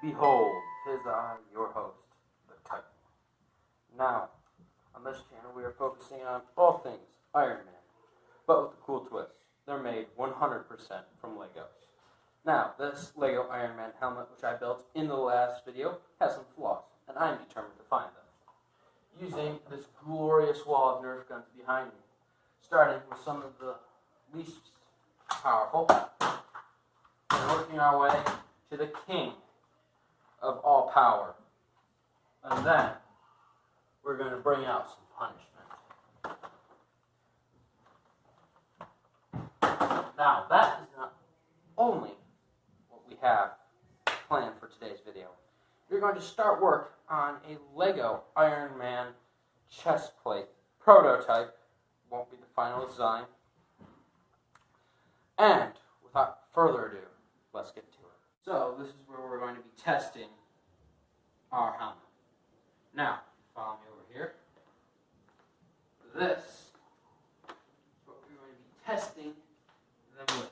Behold, 'tis I, your host, the Titan. Now, on this channel, we are focusing on all things Iron Man, but with a cool twist. They're made 100% from Legos. Now, this Lego Iron Man helmet, which I built in the last video, has some flaws, and I am determined to find them. Using this glorious wall of Nerf guns behind me, starting with some of the least powerful, and working our way to the king of all power. And then we're going to bring out some punishment. Now, that is not only what we have planned for today's video. We're going to start work on a Lego Iron Man chest plate prototype. Won't be the final design. And without further ado, let's get to it. So this is where we're going to be testing our helmet. Now, follow me over here. This is what we're going to be testing them with.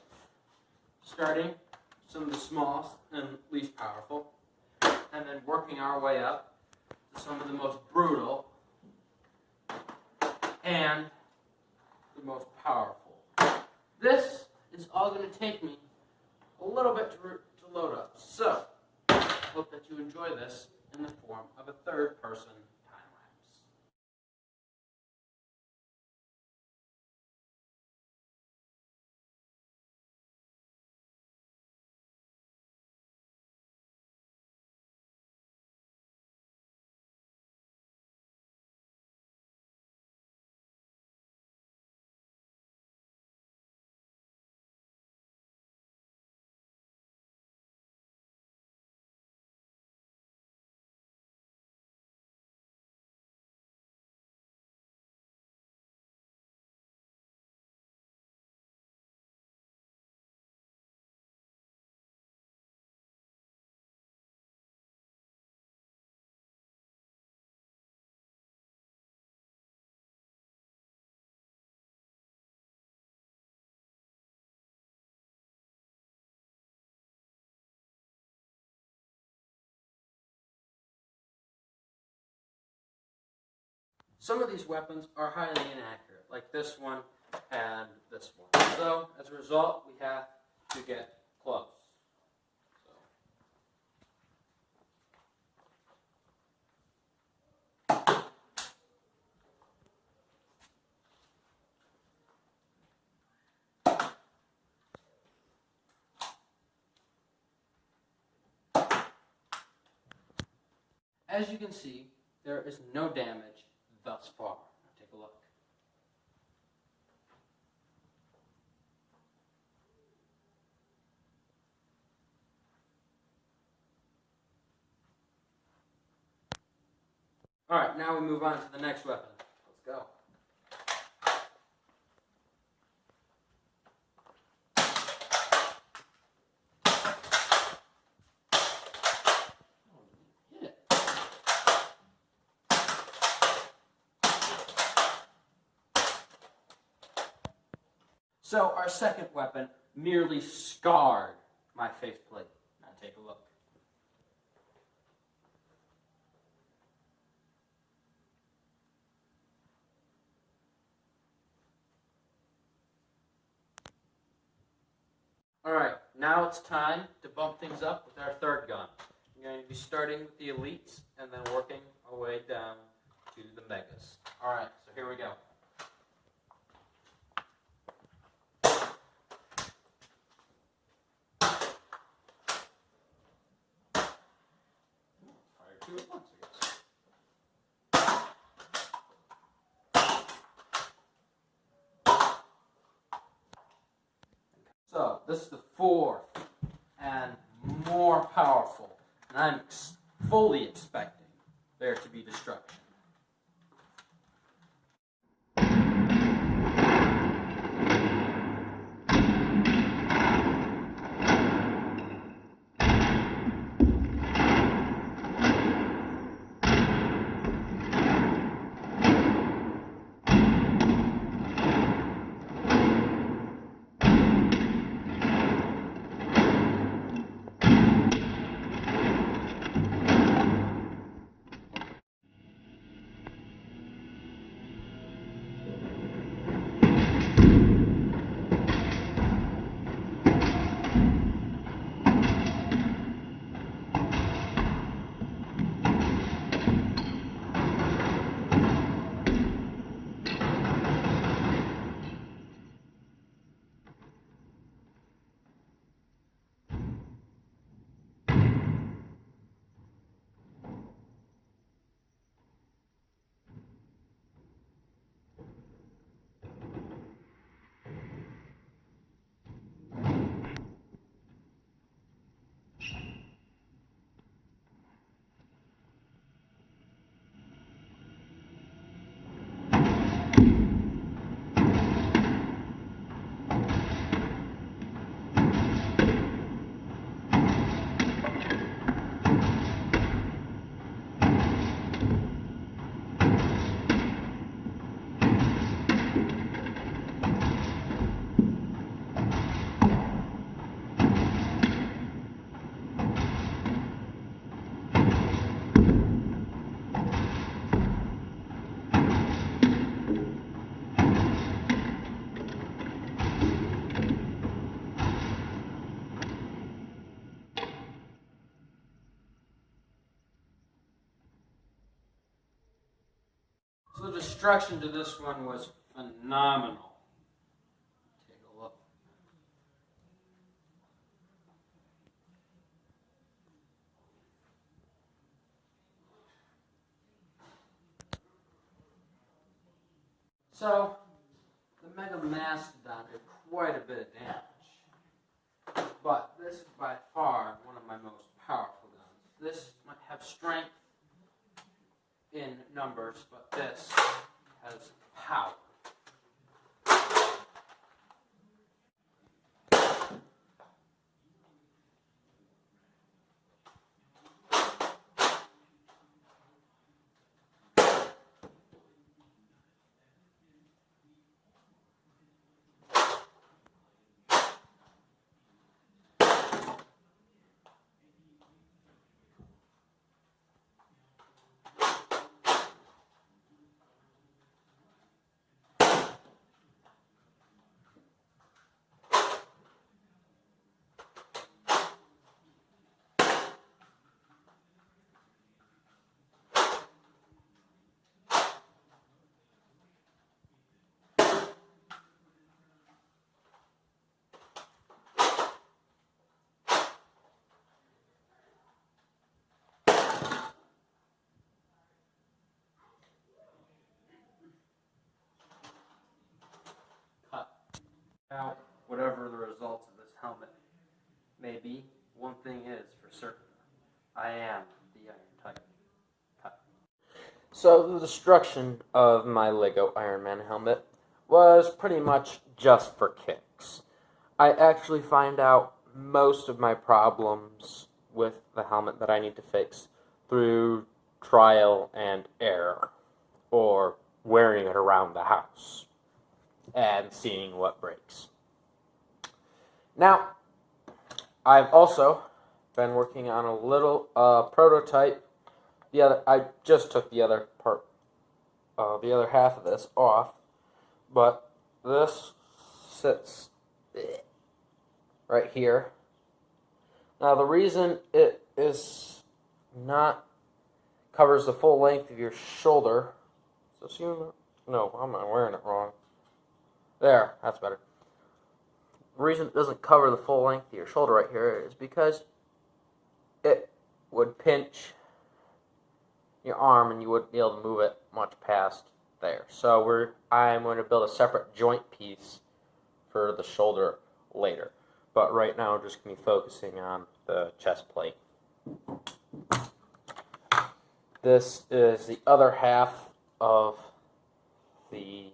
Starting some of the smallest and least powerful, and then working our way up to some of the most brutal and the most powerful. This is all going to take me a little bit to load up. So, hope that you enjoy this in the form of a third-person time-lapse. Some of these weapons are highly inaccurate, like this one and this one. So, as a result, we have to get close. As you can see, there is no damage thus far. Now take a look. Alright, now we move on to the next weapon. Let's go. So our second weapon merely scarred my faceplate. Now take a look. Alright, now it's time to bump things up with our third gun. We're going to be starting with the elites and then working our way down to the megas. Alright, so here we go. Two at once, I guess. So, this is the fourth and more powerful, and I'm fully expecting there to be destruction. So the destruction to this one was phenomenal. Take a look. So the Mega Mastodon did quite a bit of damage. But this is by far one of my most powerful guns. This might have strength in numbers, but this has power. Now, whatever the results of this helmet may be, one thing is for certain. I am the Iron Titan. Cut. So the destruction of my Lego Iron Man helmet was pretty much just for kicks. I actually find out most of my problems with the helmet that I need to fix through trial and error, or wearing it around the house and seeing what breaks. Now, I've also been working on a little prototype. I just took the other part, the other half of this off, but this sits right here. Now, the reason it is not covers the full length of your shoulder. So no, I'm not wearing it wrong. There, that's better. The reason it doesn't cover the full length of your shoulder right here is because it would pinch your arm and you wouldn't be able to move it much past there. So I'm going to build a separate joint piece for the shoulder later. But right now, I'm just going to be focusing on the chest plate. This is the other half of the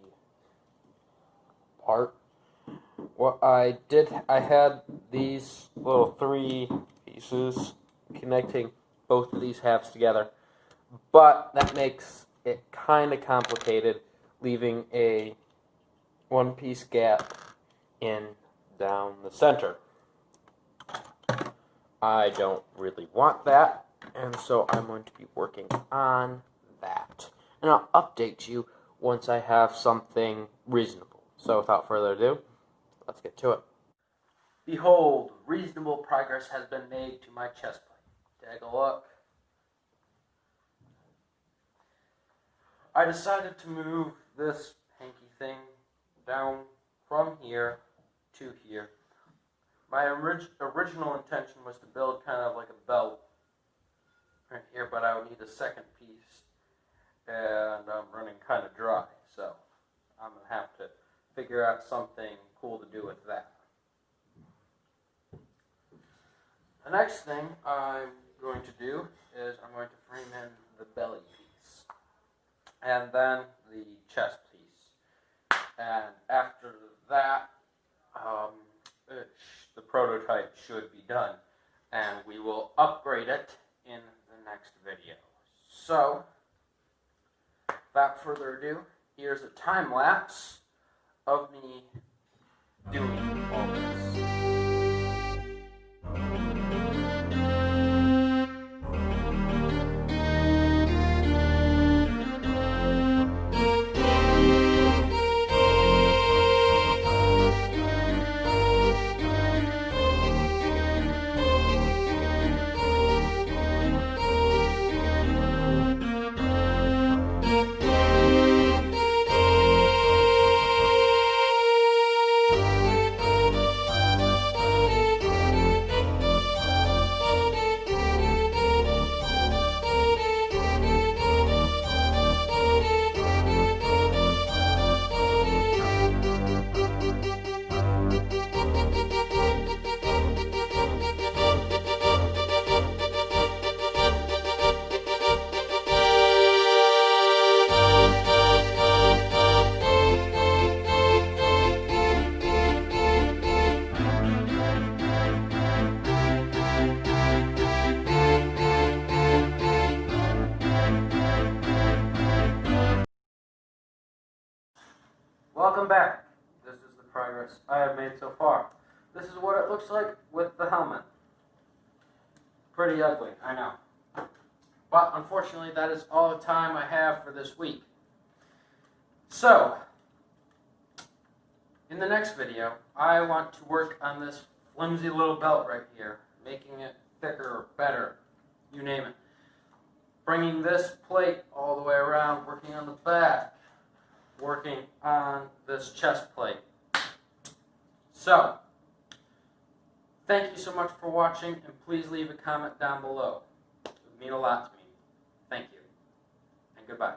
part. What I did, I had these little 3 pieces connecting both of these halves together, but that makes it kind of complicated, leaving a 1-piece gap down the center. I don't really want that, and so I'm going to be working on that. And I'll update you once I have something reasonable. So without further ado, let's get to it. Behold, reasonable progress has been made to my chest plate. Take a look. I decided to move this hanky thing down from here to here. My original intention was to build kind of like a belt right here, but I would need a second piece, and I'm running kind of dry, so I'm going to have to figure out something cool to do with that. The next thing I'm going to do is I'm going to frame in the belly piece, and then the chest piece. and after that, the prototype should be done, and we will upgrade it in the next video. So, without further ado, here's a time lapse of me doing all this. Welcome back. This is the progress I have made so far. This is what it looks like with the helmet. Pretty ugly, I know. But unfortunately, that is all the time I have for this week. So, in the next video, I want to work on this flimsy little belt right here, making it thicker or better, you name it. Bringing this plate all the way around, working on the back, working on this chest plate. So, thank you so much for watching, and please leave a comment down below. It would mean a lot to me. Thank you, and goodbye.